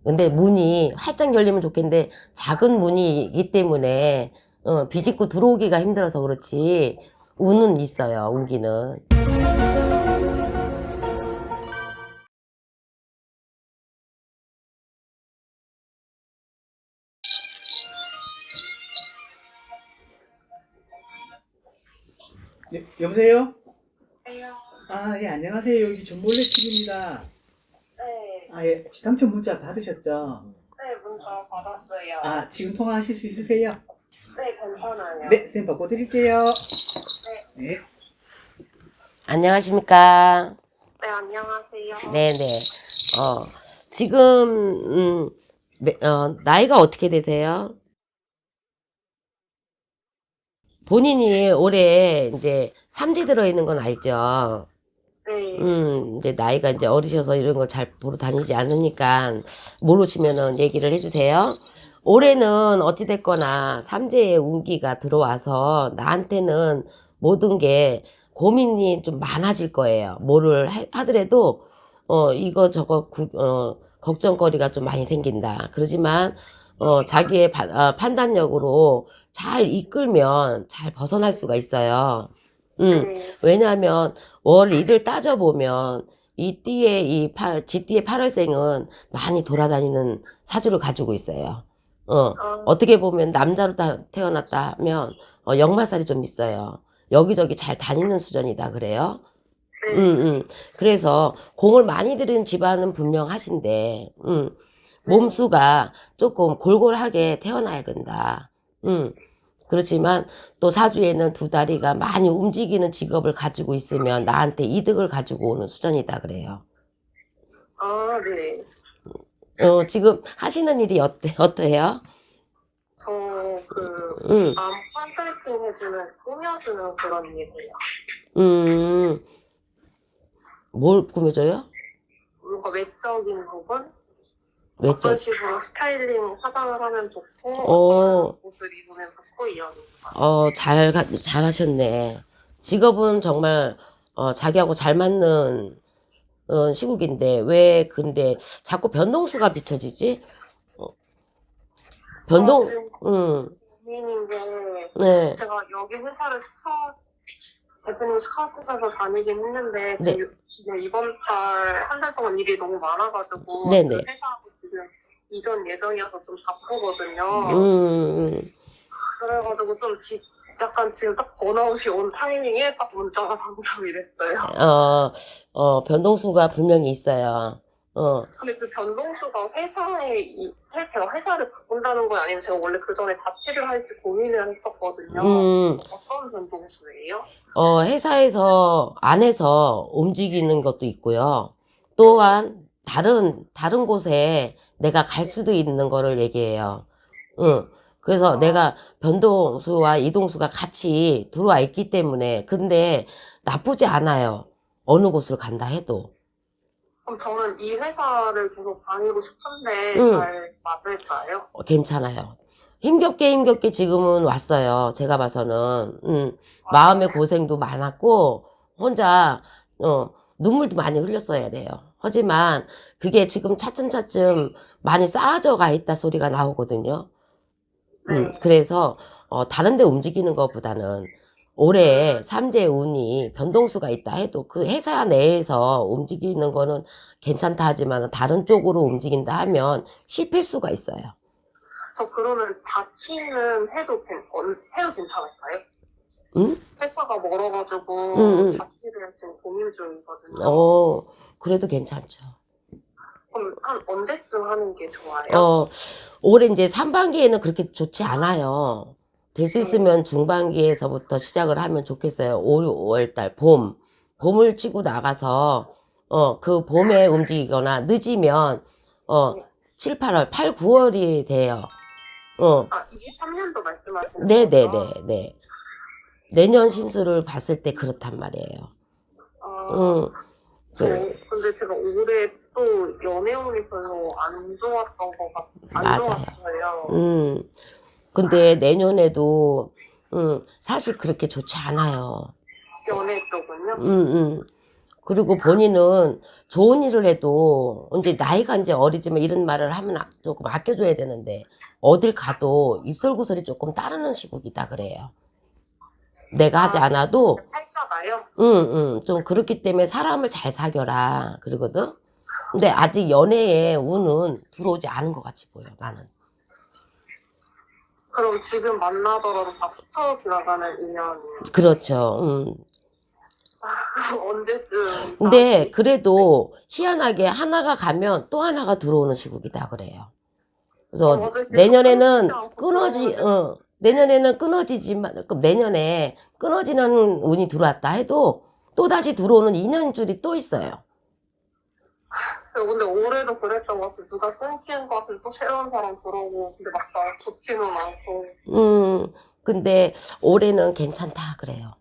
근데 문이 활짝 열리면 좋겠는데 작은 문이기 때문에 비집고 들어오기가 힘들어서 그렇지 운은 있어요. 운기는. 네, 여보세요? 안녕하세요. 아, 예, 안녕하세요. 여기 전몰래TV입니다. 네, 아, 예, 혹시 당첨 문자 받으셨죠? 네, 문자 받았어요. 아, 지금 통화하실 수 있으세요? 네, 괜찮아요. 네, 쌤 바꿔드릴게요. 네, 네. 안녕하십니까. 네, 안녕하세요. 네네. 지금 나이가 어떻게 되세요? 본인이 올해 이제 삼재 들어있는 건 알죠? 네, 이제 나이가 이제 어리셔서 이런 걸 잘 보러 다니지 않으니까 모르시면은 얘기를 해주세요. 네, 올해는 어찌됐거나 삼재의 운기가 들어와서 나한테는 모든 게 고민이 좀 많아질 거예요. 뭐를 하더라도, 이거 저거 걱정거리가 좀 많이 생긴다. 그러지만, 자기의 판단력으로 잘 이끌면 잘 벗어날 수가 있어요. 네. 왜냐하면 월 1을 따져보면 이 띠의 쥐띠의 8월생은 많이 돌아다니는 사주를 가지고 있어요. 아, 어떻게 보면 남자로 태어났다 하면 역마살이 좀 있어요. 여기저기 잘 다니는 수준이다 그래요. 네, 그래서 공을 많이 들인 집안은 분명하신데, 네. 몸수가 조금 골골하게 태어나야 된다. 그렇지만 또 사주에는 두 다리가 많이 움직이는 직업을 가지고 있으면 나한테 이득을 가지고 오는 수준이다 그래요. 아, 네. 지금 하시는 일이 어때요? 저 암 컨설팅 해주는, 꾸며주는 그런 일이에요. 음, 뭘 꾸며줘요? 뭔가 외적인 부분? 어떤 외적, 식으로 스타일링 화장을 하면 좋고, 어떤 어, 옷을 입으면 좋고, 이런 거. 잘하셨네. 직업은 정말, 자기하고 잘 맞는, 시국인데, 왜, 근데, 자꾸 변동수가 비춰지지? 어, 변동, 지금 고민인 게, 네, 제가 여기 회사를 대표님 스카우트에서 다니긴 했는데 네, 지금 이번 달 한 달 동안 일이 너무 많아가지고 그 네네. 회사하고 지금 이전 예정이어서 좀 바쁘거든요. 음, 그래가지고 약간 지금 딱 번아웃이 온 타이밍에 딱 문자가 당첨이 됐어요. 변동수가 분명히 있어요. 어, 근데 그 변동수가 제가 회사를 바꾼다는 건 아니면 제가 원래 그 전에 자취를 할지 고민을 했었거든요. 음, 어떤 변동수예요? 안에서 움직이는 것도 있고요. 네, 또한, 다른 곳에 내가 갈 네, 수도 있는 거를 얘기해요. 응. 그래서 아, 내가 변동수와 이동수가 같이 들어와 있기 때문에, 근데 나쁘지 않아요. 어느 곳을 간다 해도. 그럼 저는 이 회사를 계속 다니고 싶은데 응, 잘 맞을까요? 괜찮아요. 힘겹게 지금은 왔어요. 제가 봐서는. 아, 마음의 고생도 많았고, 혼자, 눈물도 많이 흘렸어야 돼요. 하지만, 그게 지금 차츰차츰 많이 쌓아져 가 있다 소리가 나오거든요. 네. 그래서, 다른 데 움직이는 것보다는, 올해 삼재 운이 변동수가 있다 해도 그 회사 내에서 움직이는 거는 괜찮다 하지만 다른 쪽으로 움직인다 하면 실패수가 있어요. 저 그러면 해도 괜찮을까요? 응? 회사가 응, 멀어가지고 응. 자취를 지금 고민 중이거든요. 어, 그래도 괜찮죠. 그럼 한 언제쯤 하는 게 좋아요? 어, 올해 이제 3반기에는 그렇게 좋지 않아요. 될 수 네. 있으면 중반기에서부터 시작을 하면 좋겠어요. 5월 달, 봄. 봄을 치고 나가서, 그 봄에 움직이거나 늦으면, 어, 네. 7, 8월, 8, 9월이 돼요. 어, 아, 23년도 말씀하시는 거죠? 네네네. 내년 신수를 봤을 때 그렇단 말이에요. 아, 음, 그, 근데 제가 올해 또 연애운이 별로 안 맞아요. 좋았어요. 음, 근데 내년에도, 사실 그렇게 좋지 않아요. 연애 쪽은요? 음, 음. 그리고 본인은 좋은 일을 해도 이제 나이가 이제 어리지만 이런 말을 하면 조금 아껴줘야 되는데 어딜 가도 입설구설이 조금 따르는 시국이다 그래요. 내가 하지 않아도 팔자가요? 좀 그렇기 때문에 사람을 잘 사겨라 그러거든. 근데 아직 연애에 운은 들어오지 않은 것 같이 보여 나는. 그럼 지금 만나더라도 다 스쳐 지나가는 인연이에요. 그렇죠. 언제쯤. 근데 그래도 희한하게 하나가 가면 또 하나가 들어오는 시국이다 그래요. 그래서 맞아요. 계속 내년에는 끊어지지 않고 내년에는 끊어지지만, 내년에 끊어지는 운이 들어왔다 해도 또 다시 들어오는 인연 줄이 또 있어요. 근데 올해도 그랬던 것 같아요. 누가 끊기는 것 같으면 또 새로운 사람 들어오고, 근데 막상 좋지는 않고. 근데 올해는 괜찮다 그래요.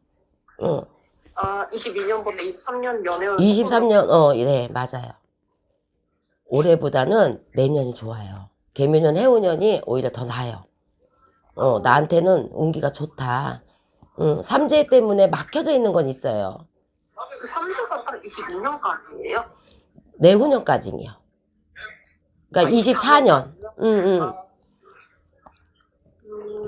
22년보다 23년 연애운. 23년, 네, 맞아요. 올해보다는 내년이 좋아요. 개묘년, 해오년이 오히려 더 나아요. 나한테는 운기가 좋다. 삼재 때문에 막혀져 있는 건 있어요. 3주가 딱 22년까지예요? 내후년까지요. 그러니까 24년.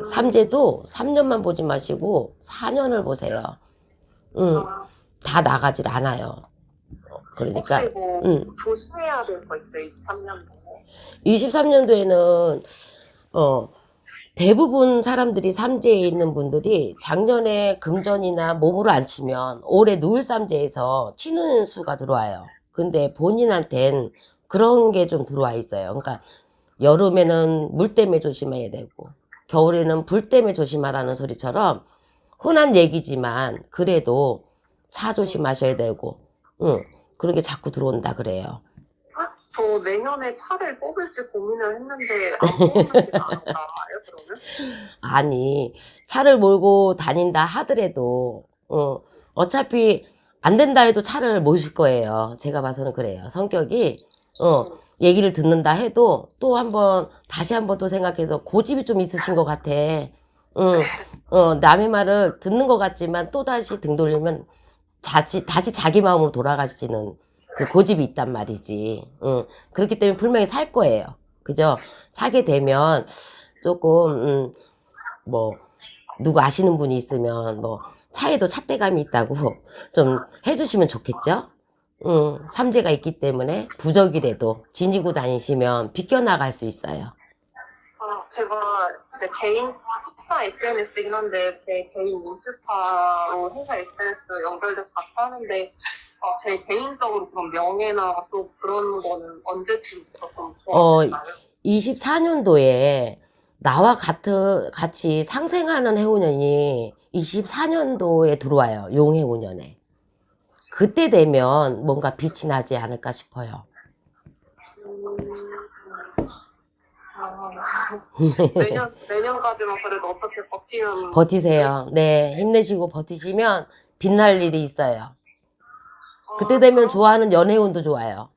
삼재도 3년만 보지 마시고 4년을 보세요. 다 나가질 않아요. 그러니까 혹시 뭐 조심해야 될 거 있어요? 23년도에? 23년도에는 대부분 사람들이 삼재에 있는 분들이 작년에 금전이나 몸으로 안 치면 올해 노을 삼재에서 치는 수가 들어와요. 근데 본인한텐 그런 게 좀 들어와 있어요. 그러니까 여름에는 물 때문에 조심해야 되고 겨울에는 불 때문에 조심하라는 소리처럼 흔한 얘기지만 그래도 차 조심하셔야 되고 그런 게 자꾸 들어온다 그래요. 저 내년에 차를 뽑을지 고민을 했는데 안 뽑는 게 나을까요, 그러면? 아니 차를 몰고 다닌다 하더라도 어차피 안 된다 해도 차를 모실 거예요. 제가 봐서는 그래요. 성격이 얘기를 듣는다 해도 또 한번 다시 한번 또 생각해서 고집이 좀 있으신 것 같아. 남의 말을 듣는 것 같지만 또 다시 등 돌리면 다시 자기 마음으로 돌아가시는 그 고집이 있단 말이지. 그렇기 때문에 분명히 살 거예요. 그죠? 사게 되면 조금 뭐 누구 아시는 분이 있으면 뭐 차에도 찻대감이 있다고 좀 해주시면 좋겠죠? 삼재가 있기 때문에 부적이라도 지니고 다니시면 비껴나갈 수 있어요. 제가 제 개인 회사 SNS이긴 한데 제 개인 인스타로 회사 SNS 연결돼서 같이 하는데 제 개인적으로 그런 명예나 또 그런 거는 언제쯤부터 좀 좋아질까요? 24년도에 나와 같이 상생하는 해운년이 24년도에 들어와요. 용해운년에. 그때 되면 뭔가 빛이 나지 않을까 싶어요. 내년까지만 그래도 어떻게 버티면. 버티세요. 네, 힘내시고 버티시면 빛날 일이 있어요. 그때 되면 좋아하는 연애운도 좋아요.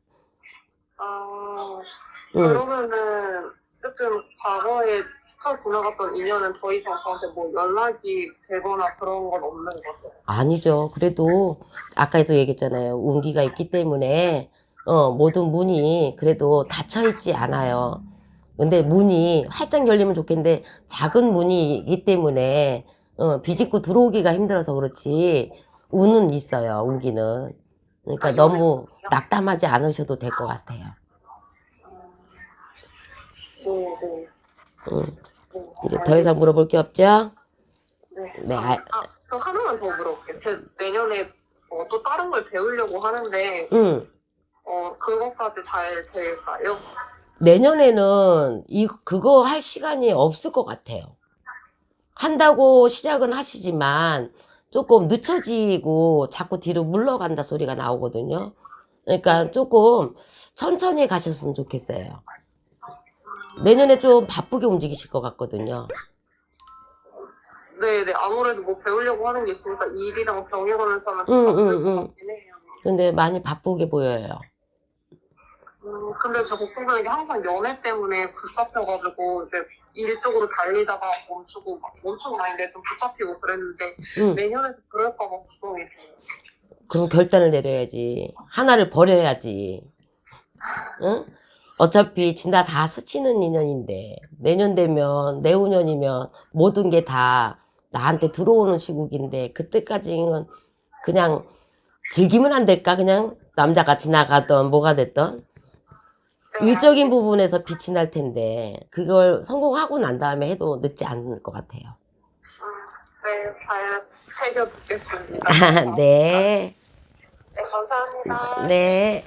그러면은 어쨌든 과거에 스쳐 지나갔던 인연은 더 이상 저한테 뭐 연락이 되거나 그런 건 없는 거죠? 아니죠. 그래도 아까도 얘기했잖아요. 운기가 있기 때문에 모든 문이 그래도 닫혀 있지 않아요. 근데 문이 활짝 열리면 좋겠는데 작은 문이기 때문에 비집고 들어오기가 힘들어서 그렇지 운은 있어요. 운기는. 그러니까 너무 낙담하지 않으셔도 될 것 같아요. 네. 이제 더 이상 물어볼 게 없죠? 네. 저 하나만 더 물어볼게요. 제 내년에 또 다른 걸 배우려고 하는데 그것까지 잘 될까요? 내년에는 그거 할 시간이 없을 것 같아요. 한다고 시작은 하시지만 조금 늦춰지고 자꾸 뒤로 물러간다 소리가 나오거든요. 그러니까 조금 천천히 가셨으면 좋겠어요. 내년에 좀 바쁘게 움직이실 것 같거든요. 네, 아무래도 뭐 배우려고 하는 게 있으니까 일이랑 병행하면서 하면 좀 바쁠 것 같긴 해요. 근데 많이 바쁘게 보여요. 근데 저 걱정되는 게 항상 연애 때문에 붙잡혀가지고 이제 일 쪽으로 달리다가 멈추고 아닌데 좀 붙잡히고 그랬는데 내년에도 그럴까 봐 걱정이 돼요. 그럼 결단을 내려야지. 하나를 버려야지. 응? 어차피 진짜 다 스치는 인연인데 내년 되면 내후년이면 모든 게 다 나한테 들어오는 시국인데 그때까지는 그냥 즐기면 안 될까? 그냥 남자가 지나가던 뭐가 됐던 네, 일적인 부분에서 빛이 날 텐데 그걸 성공하고 난 다음에 해도 늦지 않을 것 같아요. 네, 잘 새겨듣겠습니다. 네. 네, 감사합니다. 네.